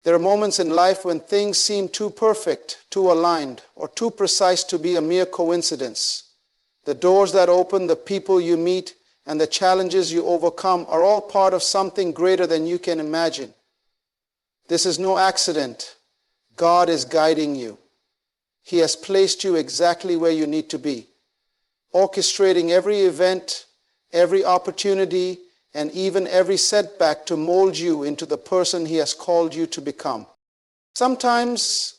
There are moments in life when things seem too perfect, too aligned, or too precise to be a mere coincidence. The doors that open, the people you meet, and the challenges you overcome are all part of something greater than you can imagine. This is no accident. God is guiding you. He has placed you exactly where you need to be, orchestrating every event, every opportunity, and even every setback to mold you into the person He has called you to become. Sometimes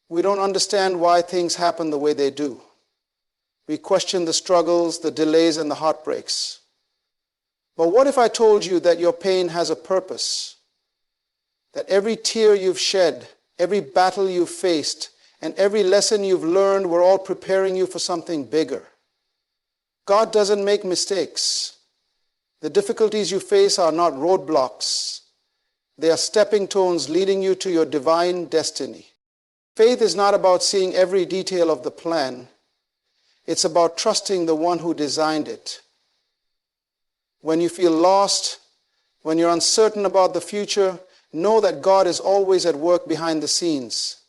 we don't understand why things happen the way they do. We question the struggles, the delays, and the heartbreaks. But what if I told you that your pain has a purpose? That every tear you've shed, every battle you've faced, and every lesson you've learned were all preparing you for something bigger. God doesn't make mistakes. The difficulties you face are not roadblocks. They are stepping stones leading you to your divine destiny. Faith is not about seeing every detail of the plan. It's about trusting the one who designed it. When you feel lost, when you're uncertain about the future, know that God is always at work behind the scenes.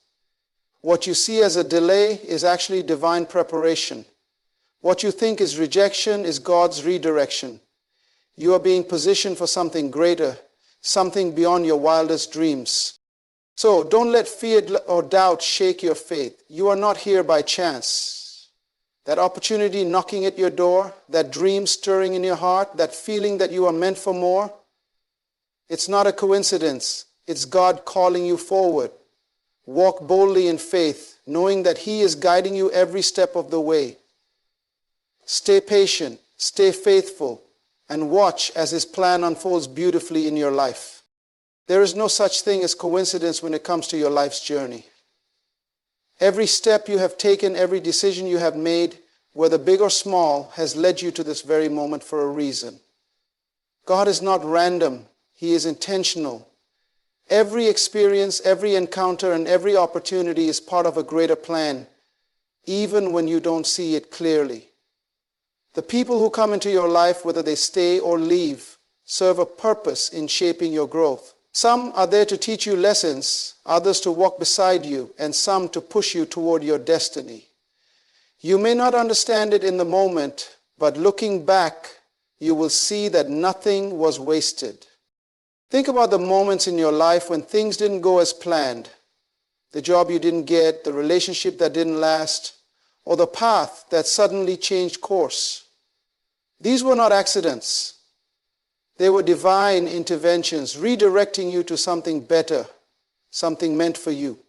What you see as a delay is actually divine preparation. What you think is rejection is God's redirection. You are being positioned for something greater, something beyond your wildest dreams. So don't let fear or doubt shake your faith. You are not here by chance. That opportunity knocking at your door, that dream stirring in your heart, that feeling that you are meant for more, it's not a coincidence. It's God calling you forward. Walk boldly in faith, knowing that He is guiding you every step of the way. Stay patient, stay faithful, and watch as His plan unfolds beautifully in your life. There is no such thing as coincidence when it comes to your life's journey. Every step you have taken, every decision you have made, whether big or small, has led you to this very moment for a reason. God is not random. He is intentional. Every experience, every encounter, and every opportunity is part of a greater plan, even when you don't see it clearly. The people who come into your life, whether they stay or leave, serve a purpose in shaping your growth. Some are there to teach you lessons, others to walk beside you, and some to push you toward your destiny. You may not understand it in the moment, but looking back, you will see that nothing was wasted. Think about the moments in your life when things didn't go as planned. The job you didn't get, the relationship that didn't last, or the path that suddenly changed course. These were not accidents. They were divine interventions, redirecting you to something better, something meant for you.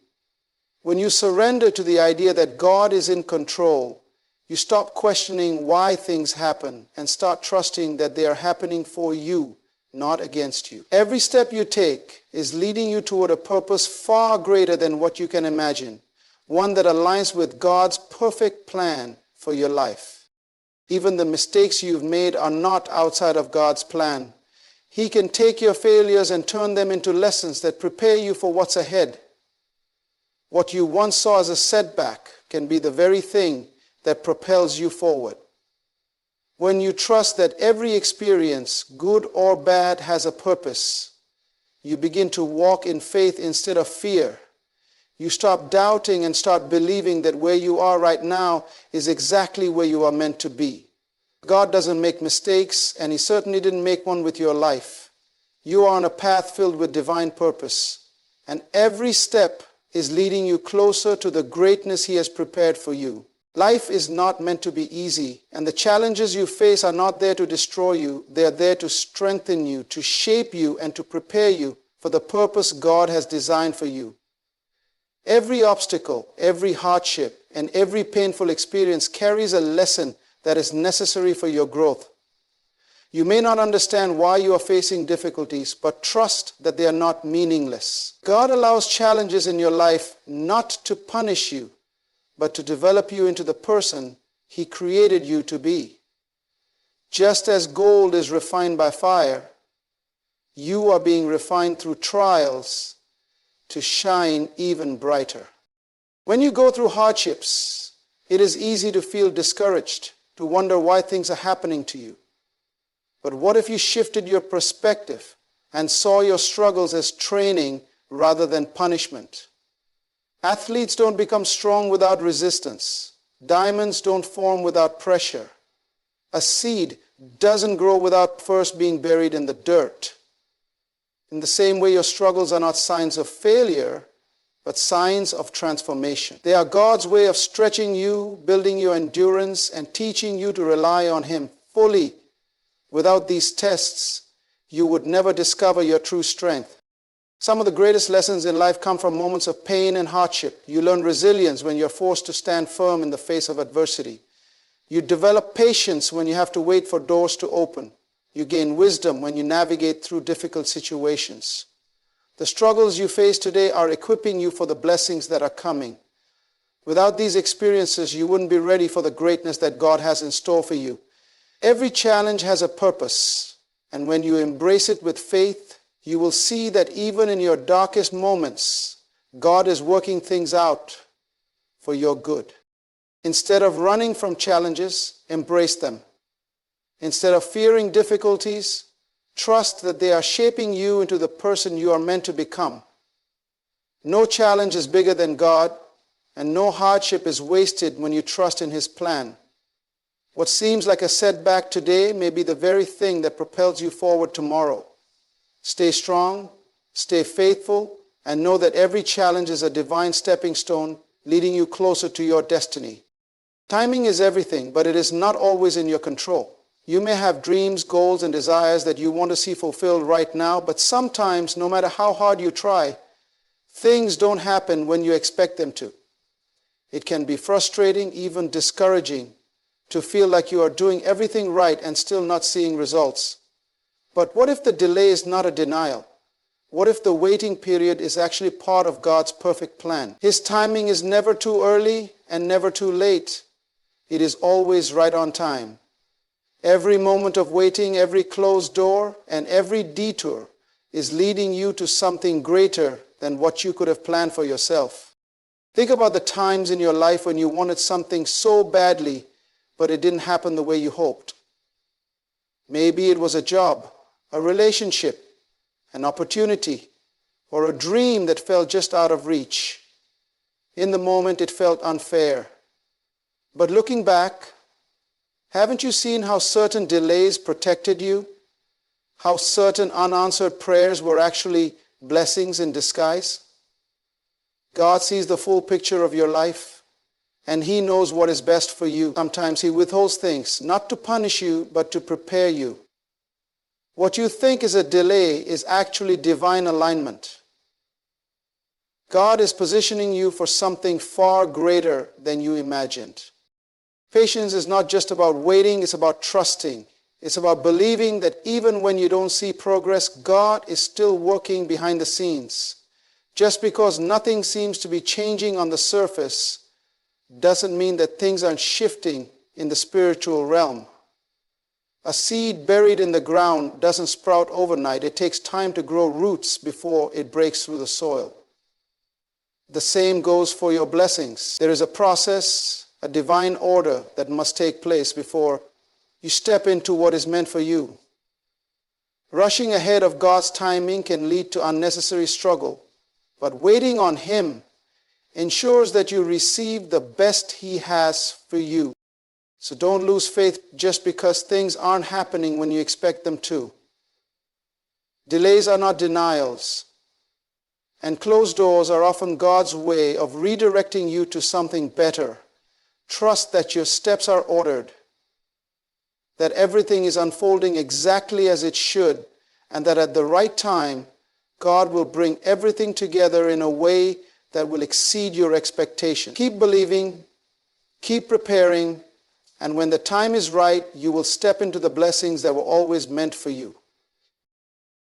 When you surrender to the idea that God is in control, you stop questioning why things happen and start trusting that they are happening for you, not against you. Every step you take is leading you toward a purpose far greater than what you can imagine, one that aligns with God's perfect plan for your life. Even the mistakes you've made are not outside of God's plan. He can take your failures and turn them into lessons that prepare you for what's ahead. What you once saw as a setback can be the very thing that propels you forward. When you trust that every experience, good or bad, has a purpose, you begin to walk in faith instead of fear. You stop doubting and start believing that where you are right now is exactly where you are meant to be. God doesn't make mistakes, and He certainly didn't make one with your life. You are on a path filled with divine purpose, and every step is leading you closer to the greatness He has prepared for you. Life is not meant to be easy, and the challenges you face are not there to destroy you. They are there to strengthen you, to shape you, and to prepare you for the purpose God has designed for you. Every obstacle, every hardship, and every painful experience carries a lesson that is necessary for your growth. You may not understand why you are facing difficulties, but trust that they are not meaningless. God allows challenges in your life not to punish you, but to develop you into the person He created you to be. Just as gold is refined by fire, you are being refined through trials to shine even brighter. When you go through hardships, it is easy to feel discouraged, to wonder why things are happening to you. But what if you shifted your perspective and saw your struggles as training rather than punishment. Athletes don't become strong without resistance. Diamonds don't form without pressure. A seed doesn't grow without first being buried in the dirt. In the same way, your struggles are not signs of failure, but signs of transformation. They are God's way of stretching you, building your endurance, and teaching you to rely on Him fully. Without these tests, you would never discover your true strength. Some of the greatest lessons in life come from moments of pain and hardship. You learn resilience when you're forced to stand firm in the face of adversity. You develop patience when you have to wait for doors to open. You gain wisdom when you navigate through difficult situations. The struggles you face today are equipping you for the blessings that are coming. Without these experiences, you wouldn't be ready for the greatness that God has in store for you. Every challenge has a purpose, and when you embrace it with faith, you will see that even in your darkest moments, God is working things out for your good. Instead of running from challenges, embrace them. Instead of fearing difficulties, trust that they are shaping you into the person you are meant to become. No challenge is bigger than God, and no hardship is wasted when you trust in His plan. What seems like a setback today may be the very thing that propels you forward tomorrow. Stay strong, stay faithful, and know that every challenge is a divine stepping stone leading you closer to your destiny. Timing is everything, but it is not always in your control. You may have dreams, goals, and desires that you want to see fulfilled right now, but sometimes, no matter how hard you try, things don't happen when you expect them to. It can be frustrating, even discouraging, to feel like you are doing everything right and still not seeing results. But what if the delay is not a denial? What if the waiting period is actually part of God's perfect plan? His timing is never too early and never too late. It is always right on time. Every moment of waiting, every closed door, and every detour is leading you to something greater than what you could have planned for yourself. Think about the times in your life when you wanted something so badly, but it didn't happen the way you hoped. Maybe it was a job, a relationship, an opportunity, or a dream that fell just out of reach. In the moment, it felt unfair. But looking back, haven't you seen how certain delays protected you? How certain unanswered prayers were actually blessings in disguise? God sees the full picture of your life, and He knows what is best for you. Sometimes He withholds things, not to punish you, but to prepare you. What you think is a delay is actually divine alignment. God is positioning you for something far greater than you imagined. Patience is not just about waiting, it's about trusting. It's about believing that even when you don't see progress, God is still working behind the scenes. Just because nothing seems to be changing on the surface doesn't mean that things aren't shifting in the spiritual realm. A seed buried in the ground doesn't sprout overnight. It takes time to grow roots before it breaks through the soil. The same goes for your blessings. There is a process, a divine order that must take place before you step into what is meant for you. Rushing ahead of God's timing can lead to unnecessary struggle, but waiting on Him ensures that you receive the best He has for you. So don't lose faith just because things aren't happening when you expect them to. Delays are not denials, and closed doors are often God's way of redirecting you to something better. Trust that your steps are ordered, that everything is unfolding exactly as it should, and that at the right time, God will bring everything together in a way that will exceed your expectation. Keep believing, keep preparing, and when the time is right, you will step into the blessings that were always meant for you.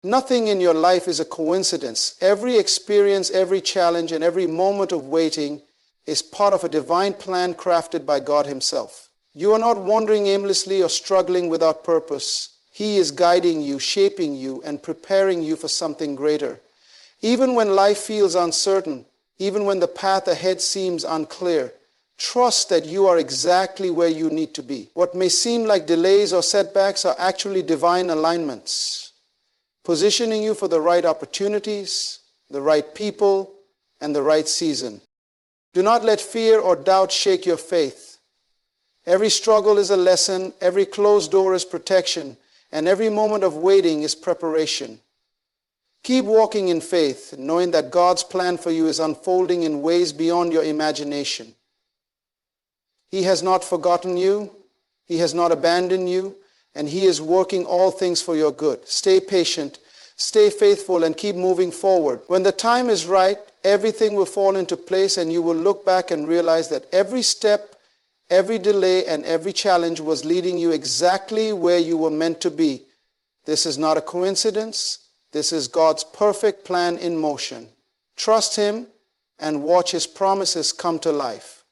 Nothing in your life is a coincidence. Every experience, every challenge, and every moment of waiting is part of a divine plan crafted by God Himself. You are not wandering aimlessly or struggling without purpose. He is guiding you, shaping you, and preparing you for something greater. Even when life feels uncertain, even when the path ahead seems unclear, trust that you are exactly where you need to be. What may seem like delays or setbacks are actually divine alignments, positioning you for the right opportunities, the right people, and the right season. Do not let fear or doubt shake your faith. Every struggle is a lesson, every closed door is protection, and every moment of waiting is preparation. Keep walking in faith, knowing that God's plan for you is unfolding in ways beyond your imagination. He has not forgotten you, He has not abandoned you, and He is working all things for your good. Stay patient, stay faithful, and keep moving forward. When the time is right, everything will fall into place, and you will look back and realize that every step, every delay, and every challenge was leading you exactly where you were meant to be. This is not a coincidence. This is God's perfect plan in motion. Trust Him and watch His promises come to life.